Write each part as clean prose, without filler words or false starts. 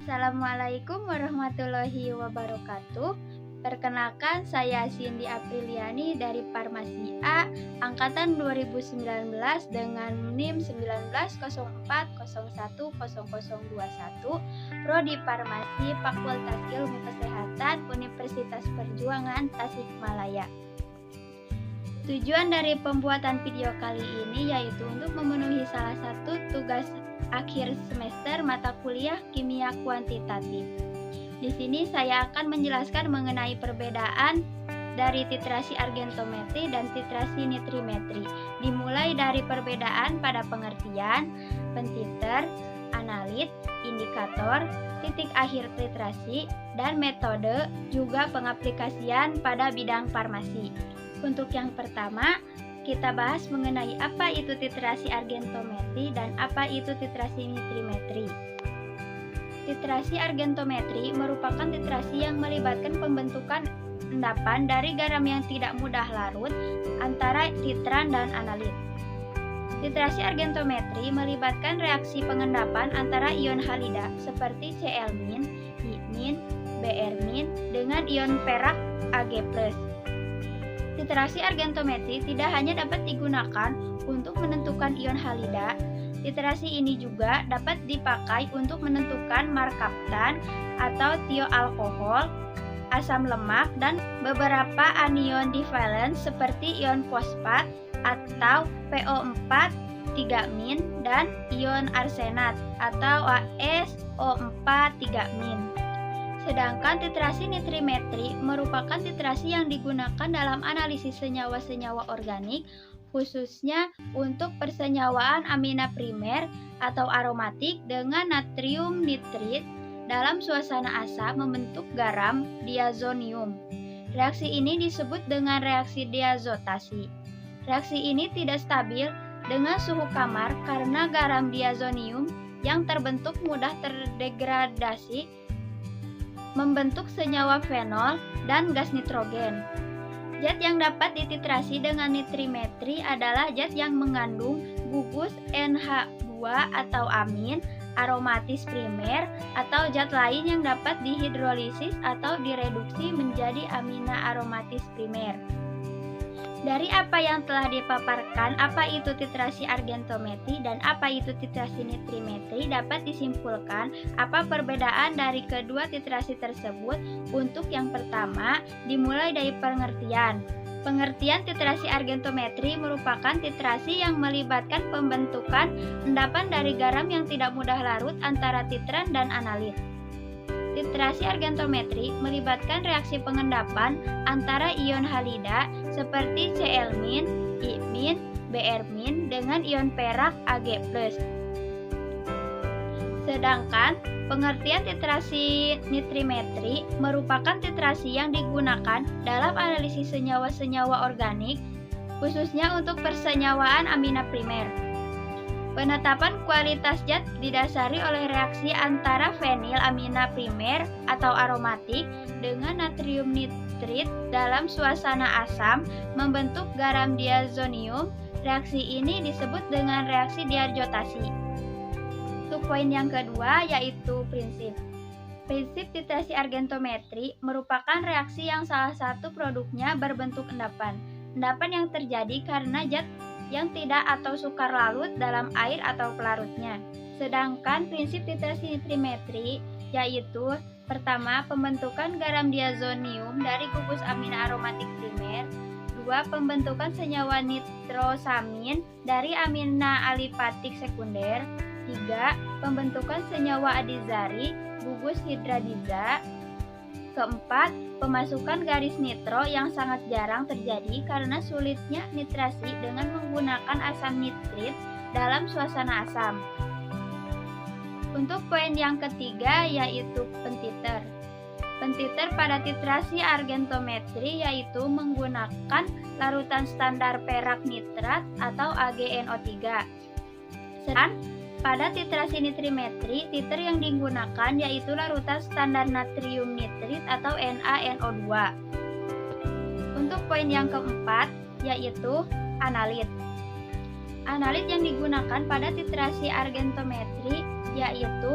Assalamualaikum warahmatullahi wabarakatuh. Perkenalkan, saya Cindy Apriliani dari Farmasi A angkatan 2019 dengan NIM 1904010021, Prodi Farmasi Fakultas Ilmu Kesehatan Universitas Perjuangan Tasikmalaya. Tujuan dari pembuatan video kali ini yaitu untuk memenuhi salah satu tugas akhir semester mata kuliah kimia kuantitatif. Di sini saya akan menjelaskan mengenai perbedaan dari titrasi argentometri dan titrasi nitrimetri. Dimulai dari perbedaan pada pengertian, pentiter, analit, indikator, titik akhir titrasi, dan metode, juga pengaplikasian pada bidang farmasi. Untuk yang pertama, kita bahas mengenai apa itu titrasi argentometri dan apa itu titrasi nitrimetri. Titrasi argentometri merupakan titrasi yang melibatkan pembentukan endapan dari garam yang tidak mudah larut antara titran dan analit. Titrasi argentometri melibatkan reaksi pengendapan antara ion halida seperti Cl-, I-, Br- dengan ion perak Ag+. Titrasi argentometri tidak hanya dapat digunakan untuk menentukan ion halida, titrasi ini juga dapat dipakai untuk menentukan markaptan atau tioalkohol, asam lemak, dan beberapa anion divalent seperti ion fosfat atau PO4 3- dan ion arsenat atau AsO4 3-. Sedangkan titrasi nitrimetri merupakan titrasi yang digunakan dalam analisis senyawa-senyawa organik, khususnya untuk persenyawaan amina primer atau aromatik dengan natrium nitrit dalam suasana asam membentuk garam diazonium. Reaksi ini disebut dengan reaksi diazotasi. Reaksi ini tidak stabil dengan suhu kamar karena garam diazonium yang terbentuk mudah terdegradasi membentuk senyawa fenol dan gas nitrogen. Zat yang dapat dititrasi dengan nitrimetri adalah zat yang mengandung gugus NH2 atau amin aromatis primer atau zat lain yang dapat dihidrolisis atau direduksi menjadi amina aromatis primer. Dari apa yang telah dipaparkan, apa itu titrasi argentometri dan apa itu titrasi nitrimetri, dapat disimpulkan apa perbedaan dari kedua titrasi tersebut. Untuk yang pertama, dimulai dari pengertian. Pengertian titrasi argentometri merupakan titrasi yang melibatkan pembentukan endapan dari garam yang tidak mudah larut antara titran dan analit. Titrasi argentometri melibatkan reaksi pengendapan antara ion halida seperti Cl-, I-, Br- dengan ion perak Ag+. Sedangkan pengertian titrasi nitrimetri merupakan titrasi yang digunakan dalam analisis senyawa-senyawa organik, khususnya untuk persenyawaan amina primer. Penetapan kualitas zat didasari oleh reaksi antara fenilamina primer atau aromatik dengan natrium nitrit dalam suasana asam membentuk garam diazonium. Reaksi ini disebut dengan reaksi diazotasi. Untuk poin yang kedua yaitu prinsip. Prinsip titrasi argentometri merupakan reaksi yang salah satu produknya berbentuk endapan. Endapan yang terjadi karena zat yang tidak atau sukar larut dalam air atau pelarutnya. Sedangkan prinsip titrasi nitrimetri yaitu pertama, pembentukan garam diazonium dari gugus amina aromatik primer. 2. Pembentukan senyawa nitrosamin dari amina alifatik sekunder. 3. Pembentukan senyawa adizari gugus hidradiza. Keempat, pemasukan garis nitro yang sangat jarang terjadi karena sulitnya nitrasi dengan menggunakan asam nitrit dalam suasana asam. Untuk poin yang ketiga yaitu pentiter. Pentiter pada titrasi argentometri yaitu menggunakan larutan standar perak nitrat atau AgNO3. Sedangkan pada titrasi nitrimetri, titer yang digunakan yaitu larutan standar natrium nitrit atau NaNO2. Untuk Untuk poin yang keempat, yaitu analit. Analit yang digunakan pada titrasi argentometri yaitu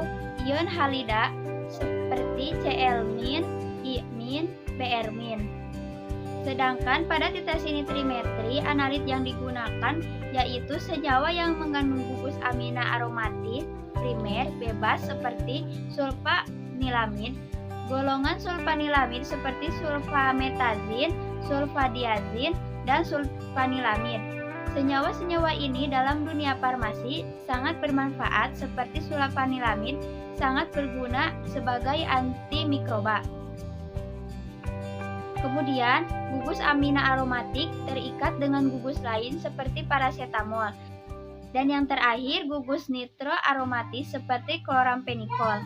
ion halida seperti Cl-, I-, Br-. Sedangkan pada titrasi nitrimetri, analit yang digunakan yaitu senyawa yang mengandung gugus amina aromatis primer bebas seperti sulfanilamid, golongan sulfanilamid seperti sulfametazin, sulfadiazin, dan sulfanilamid. Senyawa-senyawa ini dalam dunia farmasi sangat bermanfaat seperti sulfanilamid sangat berguna sebagai antimikroba. Kemudian, gugus amina aromatik terikat dengan gugus lain seperti paracetamol. Dan yang terakhir, gugus nitro aromatis seperti klorampenikol.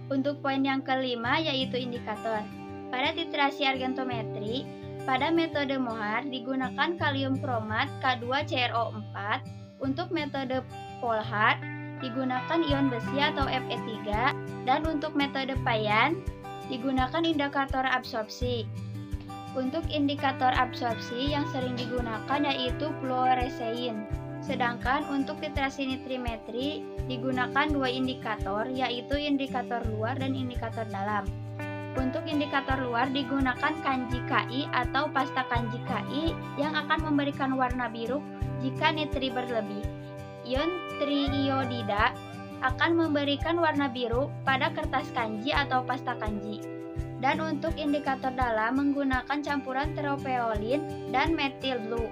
Untuk poin yang kelima yaitu indikator. Pada titrasi argentometri, pada metode Mohar digunakan kalium kromat K2CrO4. Untuk metode Polhard digunakan ion besi atau Fe3, dan untuk metode Payan digunakan indikator absorpsi. Untuk indikator absorpsi yang sering digunakan yaitu fluoresein. Sedangkan untuk titrasi nitrimetri digunakan dua indikator yaitu indikator luar dan indikator dalam. Untuk indikator luar digunakan kanji Ki atau pasta kanji Ki yang akan memberikan warna biru jika nitri berlebih. Ion triiodida akan memberikan warna biru pada kertas kanji atau pasta kanji. Dan untuk indikator dalam menggunakan campuran tropeolin dan methyl blue.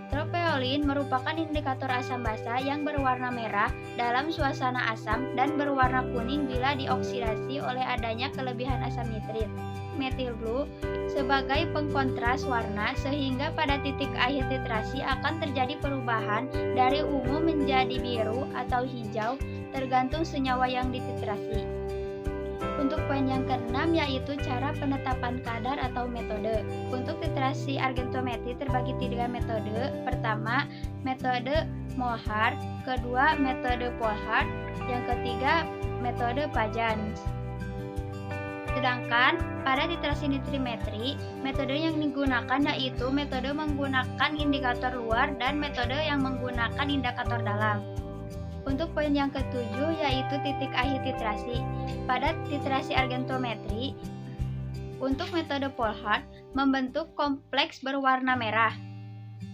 Tropeolin merupakan indikator asam basa yang berwarna merah dalam suasana asam dan berwarna kuning bila dioksidasi oleh adanya kelebihan asam nitrit. Methyl blue sebagai pengkontras warna sehingga pada titik akhir titrasi akan terjadi perubahan dari ungu menjadi biru atau hijau tergantung senyawa yang dititrasi. Untuk poin yang keenam yaitu cara penetapan kadar atau metode. Untuk titrasi argentometri terbagi 3 metode. Pertama, metode Mohar, kedua metode Polhard, yang ketiga metode Pajan. Sedangkan pada titrasi nitrimetri, metode yang digunakan yaitu metode menggunakan indikator luar dan metode yang menggunakan indikator dalam. Untuk poin yang ketujuh yaitu titik akhir titrasi. Pada titrasi argentometri, untuk metode Polhard membentuk kompleks berwarna merah.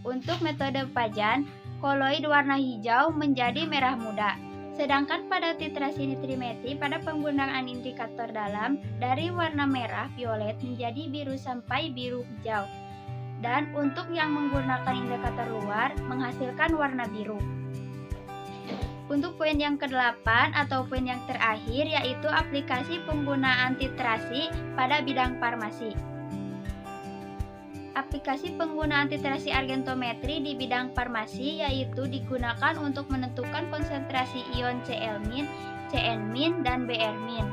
Untuk metode Pajan, koloid warna hijau menjadi merah muda. Sedangkan pada titrasi nitrimetri pada penggunaan indikator dalam dari warna merah violet menjadi biru sampai biru hijau. Dan untuk yang menggunakan indikator luar menghasilkan warna biru. Untuk poin yang ke-8 atau poin yang terakhir yaitu aplikasi penggunaan titrasi pada bidang farmasi. Aplikasi penggunaan titrasi argentometri di bidang farmasi yaitu digunakan untuk menentukan konsentrasi ion Cl-, Cn-, dan Br-.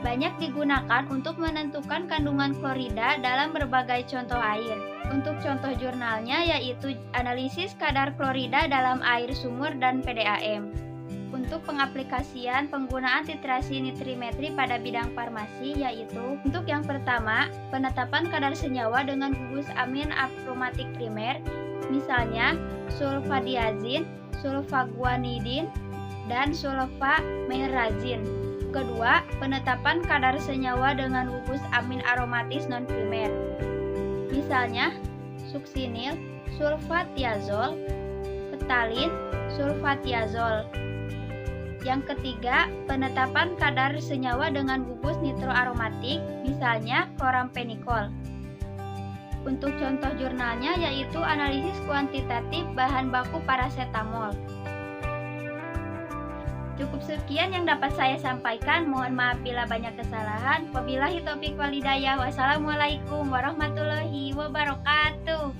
Banyak digunakan untuk menentukan kandungan klorida dalam berbagai contoh air. Untuk contoh jurnalnya yaitu analisis kadar klorida dalam air sumur dan PDAM. Untuk pengaplikasian penggunaan titrasi nitrimetri pada bidang farmasi yaitu untuk yang pertama, penetapan kadar senyawa dengan gugus amin aromatik primer, misalnya sulfadiazin, sulfaguanidin, dan sulfamerazin. Kedua, penetapan kadar senyawa dengan gugus amin aromatis non-primer, misalnya suksinil, sulfatiazol, fetalin, sulfatiazol. Yang ketiga, penetapan kadar senyawa dengan gugus nitroaromatik, misalnya klorampenikol. Untuk contoh jurnalnya yaitu analisis kuantitatif bahan baku paracetamol. Cukup sekian yang dapat saya sampaikan. Mohon maaf bila banyak kesalahan. Wabillahi taufiq wal hidayah. Wassalamualaikum warahmatullahi wabarakatuh.